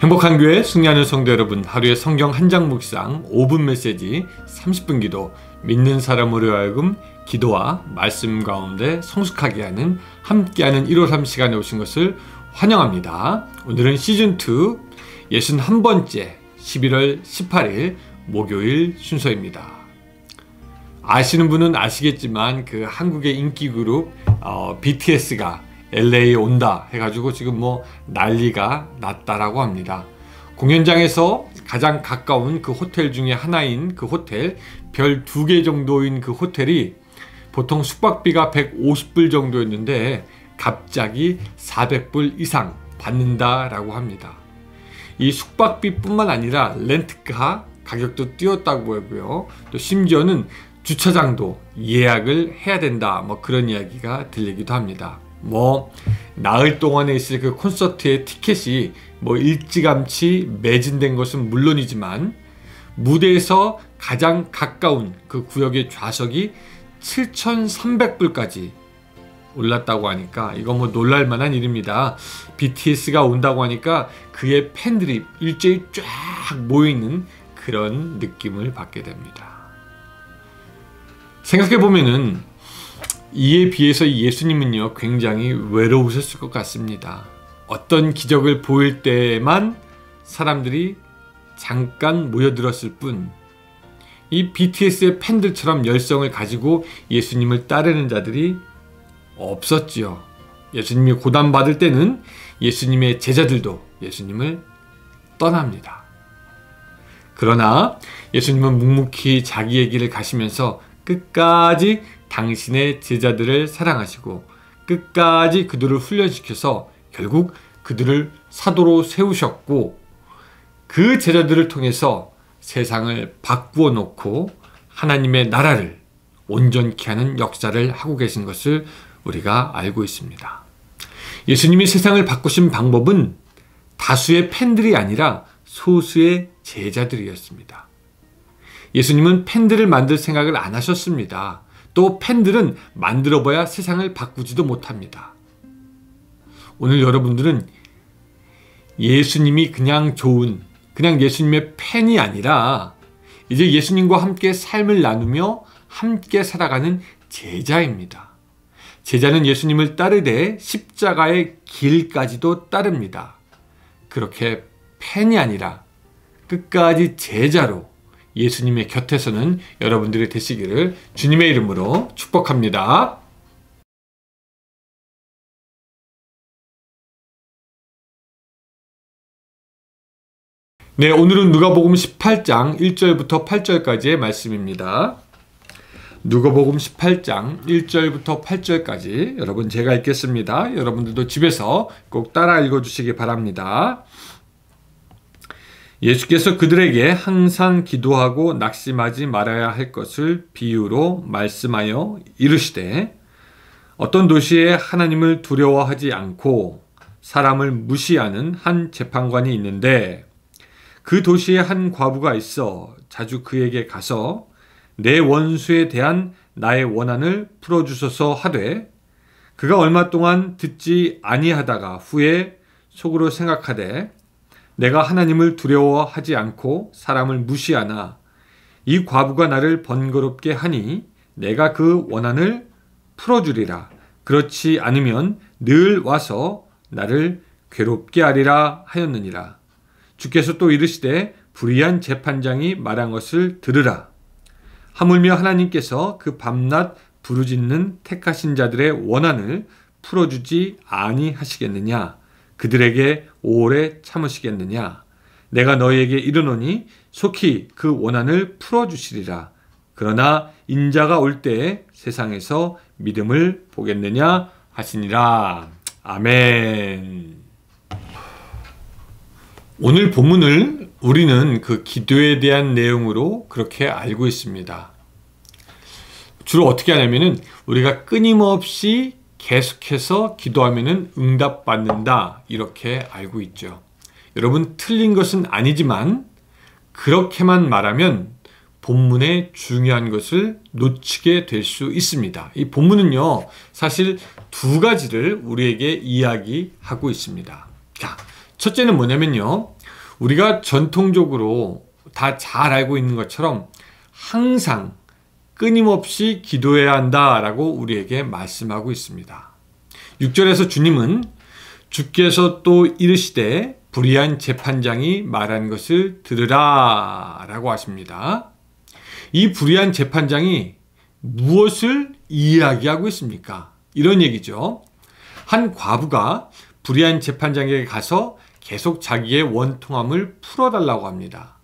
행복한 교회 승리하는 성도 여러분, 하루의 성경 한 장 묵상 5분 메시지 30분 기도, 믿는 사람으로 하여금 기도와 말씀 가운데 성숙하게 하는 함께하는 153 시간에 오신 것을 환영합니다. 오늘은 시즌2 61번째 11월 18일 목요일 순서입니다. 아시는 분은 아시겠지만 그 한국의 인기 그룹 BTS가 LA에 온다 해가지고 지금 난리가 났다라고 합니다. 공연장에서 가장 가까운 그 호텔 중에 하나인 그 호텔, 별 2개 정도인 그 호텔이 보통 숙박비가 150불 정도였는데 갑자기 400불 이상 받는다라고 합니다. 이 숙박비뿐만 아니라 렌트카 가격도 뛰었다고 하고요. 또 심지어는 주차장도 예약을 해야 된다, 그런 이야기가 들리기도 합니다. 나흘 동안에 있을 그 콘서트의 티켓이 일찌감치 매진된 것은 물론이지만 무대에서 가장 가까운 그 구역의 좌석이 7,300불까지 올랐다고 하니까 이거 놀랄만한 일입니다. BTS가 온다고 하니까 그의 팬들이 일제히 쫙 모여있는 그런 느낌을 받게 됩니다. 생각해보면은 이에 비해서 예수님은요, 굉장히 외로우셨을 것 같습니다. 어떤 기적을 보일 때만 사람들이 잠깐 모여들었을 뿐, 이 BTS의 팬들처럼 열성을 가지고 예수님을 따르는 자들이 없었지요. 예수님이 고난받을 때는 예수님의 제자들도 예수님을 떠납니다. 그러나 예수님은 묵묵히 자기의 길을 가시면서 끝까지 당신의 제자들을 사랑하시고 끝까지 그들을 훈련시켜서 결국 그들을 사도로 세우셨고, 그 제자들을 통해서 세상을 바꾸어 놓고 하나님의 나라를 온전케 하는 역사를 하고 계신 것을 우리가 알고 있습니다. 예수님이 세상을 바꾸신 방법은 다수의 팬들이 아니라 소수의 제자들이었습니다. 예수님은 팬들을 만들 생각을 안 하셨습니다. 또 팬들은 만들어봐야 세상을 바꾸지도 못합니다. 오늘 여러분들은 예수님이 그냥 예수님의 팬이 아니라 이제 예수님과 함께 삶을 나누며 함께 살아가는 제자입니다. 제자는 예수님을 따르되 십자가의 길까지도 따릅니다. 그렇게 팬이 아니라 끝까지 제자로 예수님의 곁에서는 여러분들이 되시기를 주님의 이름으로 축복합니다. 네, 오늘은 누가복음 18장 1절부터 8절까지의 말씀입니다. 누가복음 18장 1절부터 8절까지 여러분 제가 읽겠습니다. 여러분들도 집에서 꼭 따라 읽어주시기 바랍니다. 예수께서 그들에게 항상 기도하고 낙심하지 말아야 할 것을 비유로 말씀하여 이르시되, 어떤 도시에 하나님을 두려워하지 않고 사람을 무시하는 한 재판관이 있는데, 그 도시에 한 과부가 있어 자주 그에게 가서 내 원수에 대한 나의 원한을 풀어주소서 하되, 그가 얼마 동안 듣지 아니하다가 후에 속으로 생각하되, 내가 하나님을 두려워하지 않고 사람을 무시하나 이 과부가 나를 번거롭게 하니 내가 그 원한을 풀어주리라. 그렇지 않으면 늘 와서 나를 괴롭게 하리라 하였느니라. 주께서 또 이르시되, 불의한 재판장이 말한 것을 들으라. 하물며 하나님께서 그 밤낮 부르짖는 택하신 자들의 원한을 풀어주지 아니하시겠느냐? 그들에게 오래 참으시겠느냐? 내가 너희에게 이르노니 속히 그 원한을 풀어주시리라. 그러나 인자가 올 때에 세상에서 믿음을 보겠느냐 하시니라. 아멘. 오늘 본문을 우리는 그 기도에 대한 내용으로 그렇게 알고 있습니다. 주로 어떻게 하냐면은 우리가 끊임없이 계속해서 기도하면은 응답받는다, 이렇게 알고 있죠. 여러분, 틀린 것은 아니지만 그렇게만 말하면 본문의 중요한 것을 놓치게 될 수 있습니다. 이 본문은요, 사실 두 가지를 우리에게 이야기하고 있습니다. 자, 첫째는 뭐냐면요, 우리가 전통적으로 다 잘 알고 있는 것처럼 항상 끊임없이 기도해야 한다라고 우리에게 말씀하고 있습니다. 6절에서 주님은 주께서 또 이르시되 불의한 재판장이 말한 것을 들으라 라고 하십니다. 이 불의한 재판장이 무엇을 이야기하고 있습니까? 이런 얘기죠. 한 과부가 불의한 재판장에게 가서 계속 자기의 원통함을 풀어달라고 합니다.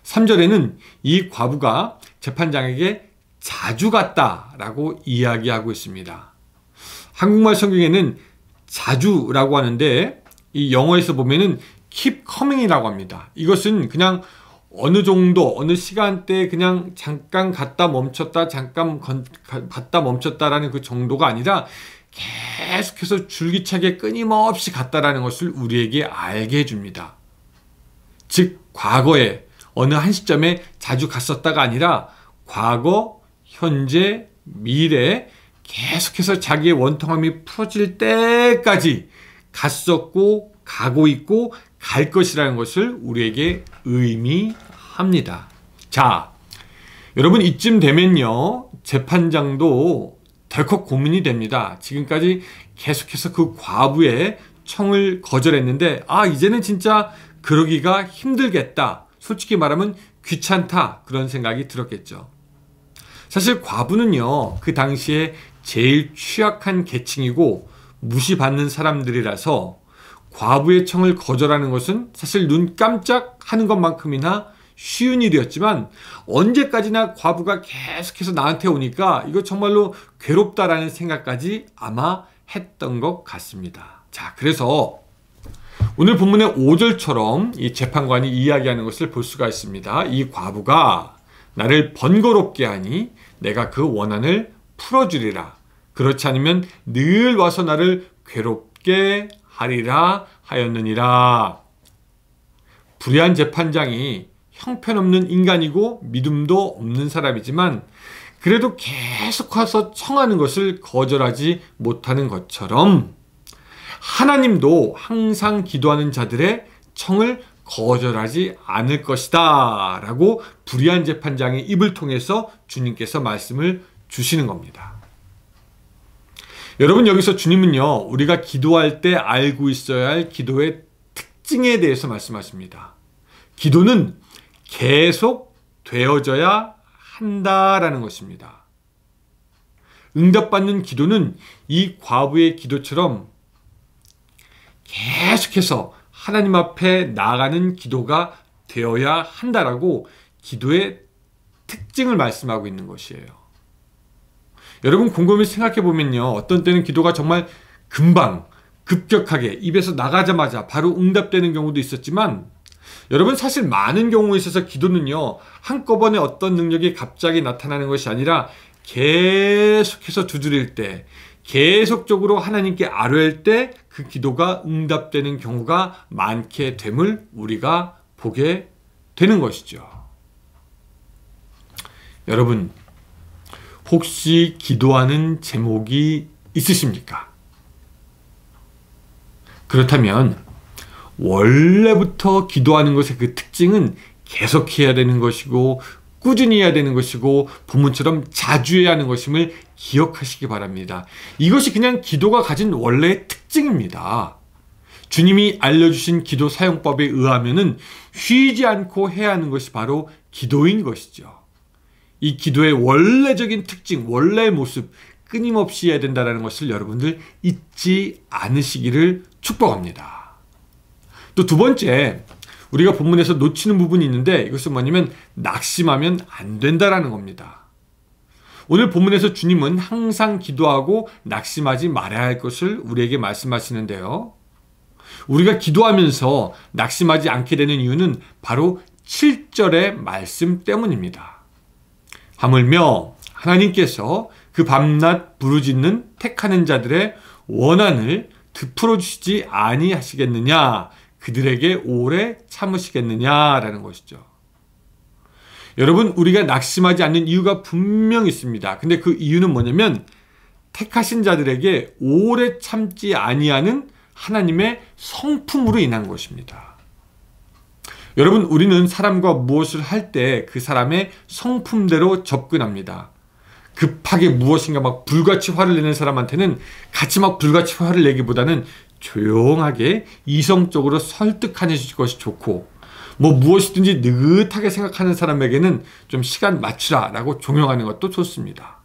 3절에는 이 과부가 재판장에게 자주 갔다라고 이야기하고 있습니다. 한국말 성경에는 자주라고 하는데 이 영어에서 보면은 keep coming이라고 합니다. 이것은 그냥 어느 정도 어느 시간대에 그냥 잠깐 갔다 멈췄다 잠깐 갔다 멈췄다라는 그 정도가 아니라 계속해서 줄기차게 끊임없이 갔다라는 것을 우리에게 알게 해줍니다. 즉 과거에 어느 한 시점에 자주 갔었다가 아니라 과거, 현재, 미래 계속해서 자기의 원통함이 풀어질 때까지 갔었고 가고 있고 갈 것이라는 것을 우리에게 의미합니다. 자, 여러분 이쯤 되면요 재판장도 덜컥 고민이 됩니다. 지금까지 계속해서 그 과부의 청을 거절했는데 이제는 진짜 그러기가 힘들겠다. 솔직히 말하면 귀찮다 그런 생각이 들었겠죠. 사실 과부는요 그 당시에 제일 취약한 계층이고 무시받는 사람들이라서 과부의 청을 거절하는 것은 사실 눈 깜짝하는 것만큼이나 쉬운 일이었지만 언제까지나 과부가 계속해서 나한테 오니까 이거 정말로 괴롭다라는 생각까지 아마 했던 것 같습니다. 자, 그래서 오늘 본문의 5절처럼 이 재판관이 이야기하는 것을 볼 수가 있습니다. 이 과부가 나를 번거롭게 하니 내가 그 원한을 풀어주리라. 그렇지 않으면 늘 와서 나를 괴롭게 하리라 하였느니라. 불의한 재판장이 형편없는 인간이고 믿음도 없는 사람이지만 그래도 계속 와서 청하는 것을 거절하지 못하는 것처럼 하나님도 항상 기도하는 자들의 청을 거절하지 않을 것이다 라고 불의한 재판장의 입을 통해서 주님께서 말씀을 주시는 겁니다. 여러분 여기서 주님은요 우리가 기도할 때 알고 있어야 할 기도의 특징에 대해서 말씀하십니다. 기도는 계속 되어져야 한다라는 것입니다. 응답받는 기도는 이 과부의 기도처럼 계속해서 하나님 앞에 나아가는 기도가 되어야 한다라고 기도의 특징을 말씀하고 있는 것이에요. 여러분 곰곰이 생각해 보면요 어떤 때는 기도가 정말 금방 급격하게 입에서 나가자마자 바로 응답되는 경우도 있었지만 여러분 사실 많은 경우에 있어서 기도는요 한꺼번에 어떤 능력이 갑자기 나타나는 것이 아니라 계속해서 두드릴 때 계속적으로 하나님께 아뢰할 때 그 기도가 응답되는 경우가 많게 됨을 우리가 보게 되는 것이죠. 여러분 혹시 기도하는 제목이 있으십니까? 그렇다면 원래부터 기도하는 것의 그 특징은 계속해야 되는 것이고 꾸준히 해야 되는 것이고 본문처럼 자주 해야 하는 것임을 기억하시기 바랍니다. 이것이 그냥 기도가 가진 원래의 특징입니다. 주님이 알려주신 기도 사용법에 의하면은 쉬지 않고 해야 하는 것이 바로 기도인 것이죠. 이 기도의 원래적인 특징, 원래의 모습 끊임없이 해야 된다는 것을 여러분들 잊지 않으시기를 축복합니다. 또 두 번째, 우리가 본문에서 놓치는 부분이 있는데 이것은 뭐냐면 낙심하면 안 된다라는 겁니다. 오늘 본문에서 주님은 항상 기도하고 낙심하지 말아야 할 것을 우리에게 말씀하시는데요. 우리가 기도하면서 낙심하지 않게 되는 이유는 바로 7절의 말씀 때문입니다. 하물며 하나님께서 그 밤낮 부르짖는 택하는 자들의 원한을 득풀어 주시지 아니하시겠느냐, 그들에게 오래 참으시겠느냐라는 것이죠. 여러분, 우리가 낙심하지 않는 이유가 분명히 있습니다. 근데 그 이유는 뭐냐면 택하신 자들에게 오래 참지 아니하는 하나님의 성품으로 인한 것입니다. 여러분, 우리는 사람과 무엇을 할 때 그 사람의 성품대로 접근합니다. 급하게 무엇인가 막 불같이 화를 내는 사람한테는 같이 막 불같이 화를 내기보다는 조용하게 이성적으로 설득하는 것이 좋고, 무엇이든지 느긋하게 생각하는 사람에게는 좀 시간 맞추라 라고 종용하는 것도 좋습니다.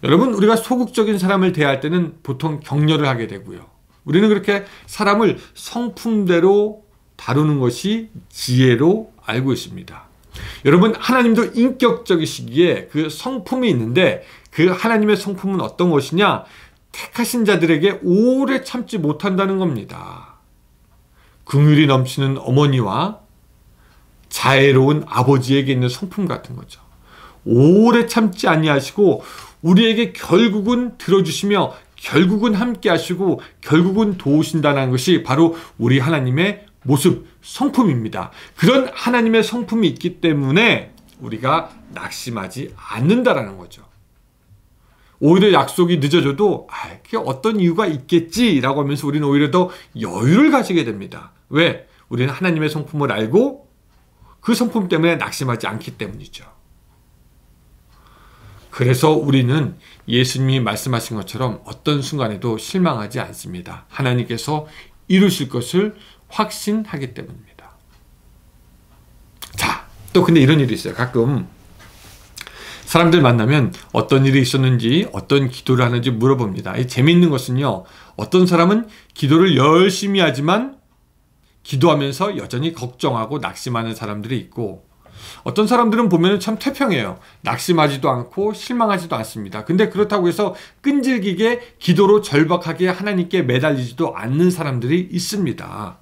여러분, 우리가 소극적인 사람을 대할 때는 보통 격려를 하게 되고요. 우리는 그렇게 사람을 성품대로 다루는 것이 지혜로 알고 있습니다. 여러분, 하나님도 인격적이시기에 그 성품이 있는데, 그 하나님의 성품은 어떤 것이냐? 택하신 자들에게 오래 참지 못한다는 겁니다. 긍휼이 넘치는 어머니와 자애로운 아버지에게 있는 성품 같은 거죠. 오래 참지 아니하시고 우리에게 결국은 들어주시며 결국은 함께 하시고 결국은 도우신다는 것이 바로 우리 하나님의 모습, 성품입니다. 그런 하나님의 성품이 있기 때문에 우리가 낙심하지 않는다라는 거죠. 오히려 약속이 늦어져도 그게 어떤 이유가 있겠지라고 하면서 우리는 오히려 더 여유를 가지게 됩니다. 왜? 우리는 하나님의 성품을 알고 그 성품 때문에 낙심하지 않기 때문이죠. 그래서 우리는 예수님이 말씀하신 것처럼 어떤 순간에도 실망하지 않습니다. 하나님께서 이루실 것을 확신하기 때문입니다. 자, 또 근데 이런 일이 있어요. 가끔 사람들 만나면 어떤 일이 있었는지, 어떤 기도를 하는지 물어봅니다. 재미있는 것은요, 어떤 사람은 기도를 열심히 하지만 기도하면서 여전히 걱정하고 낙심하는 사람들이 있고, 어떤 사람들은 보면 참 태평해요. 낙심하지도 않고 실망하지도 않습니다. 근데 그렇다고 해서 끈질기게 기도로 절박하게 하나님께 매달리지도 않는 사람들이 있습니다.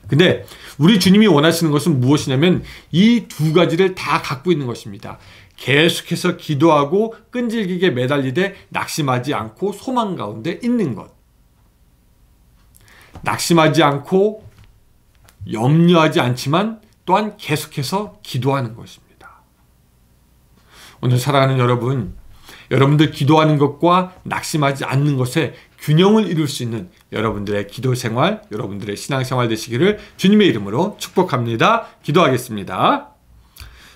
근데 우리 주님이 원하시는 것은 무엇이냐면 이 두 가지를 다 갖고 있는 것입니다. 계속해서 기도하고 끈질기게 매달리되 낙심하지 않고 소망 가운데 있는 것. 낙심하지 않고 염려하지 않지만 또한 계속해서 기도하는 것입니다. 오늘 사랑하는 여러분, 여러분들 기도하는 것과 낙심하지 않는 것에 균형을 이룰 수 있는 여러분들의 기도 생활, 여러분들의 신앙 생활 되시기를 주님의 이름으로 축복합니다. 기도하겠습니다.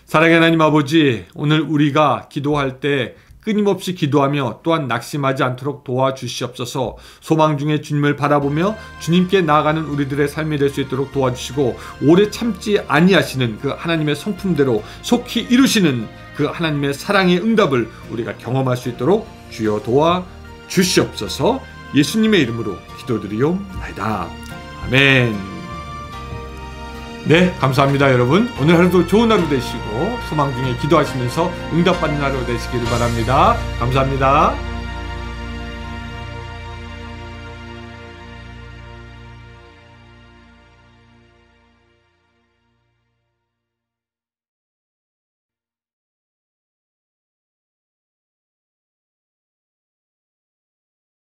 사랑의 하나님 아버지, 오늘 우리가 기도할 때 끊임없이 기도하며 또한 낙심하지 않도록 도와주시옵소서. 소망 중에 주님을 바라보며 주님께 나아가는 우리들의 삶이 될 수 있도록 도와주시고, 오래 참지 아니하시는 그 하나님의 성품대로 속히 이루시는 그 하나님의 사랑의 응답을 우리가 경험할 수 있도록 주여 도와주시옵소서. 예수님의 이름으로 기도드리옵나이다. 아멘. 네, 감사합니다 여러분. 오늘 하루도 좋은 하루 되시고 소망 중에 기도하시면서 응답받는 하루 되시기를 바랍니다. 감사합니다.